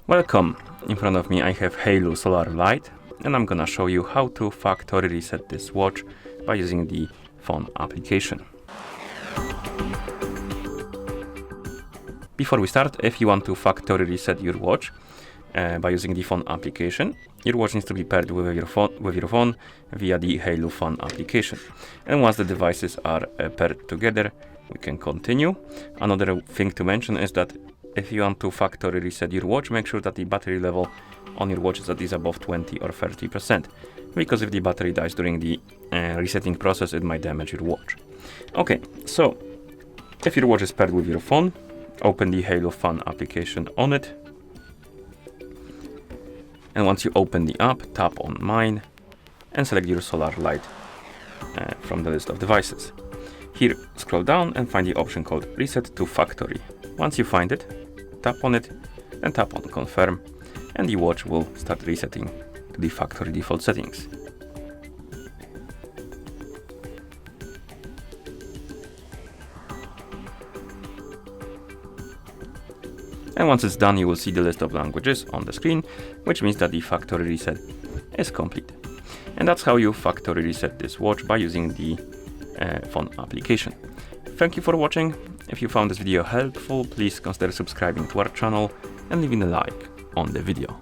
Welcome! In front of me I have HAYLOU Solar Lite, and I'm gonna show you how to factory reset this watch by using the phone application. Before we start, if you want to factory reset your watch by using the phone application, your watch needs to be paired with your phone via the HAYLOU phone application. And once the devices are paired together, we can continue. Another thing to mention is that if you want to factory reset your watch, make sure that the battery level on your watch is at least above 20 or 30%, because if the battery dies during the resetting process, it might damage your watch. Okay, so if your watch is paired with your phone, open the HAYLOU phone application on it. And once you open the app, tap on Mine and select your Solar Lite from the list of devices. Here, scroll down and find the option called Reset to Factory. Once you find it, tap on it and tap on Confirm, and the watch will start resetting to the factory default settings. And once it's done, you will see the list of languages on the screen, which means that the factory reset is complete. And that's how you factory reset this watch by using the phone application. Thank you for watching. If you found this video helpful, please consider subscribing to our channel and leaving a like on the video.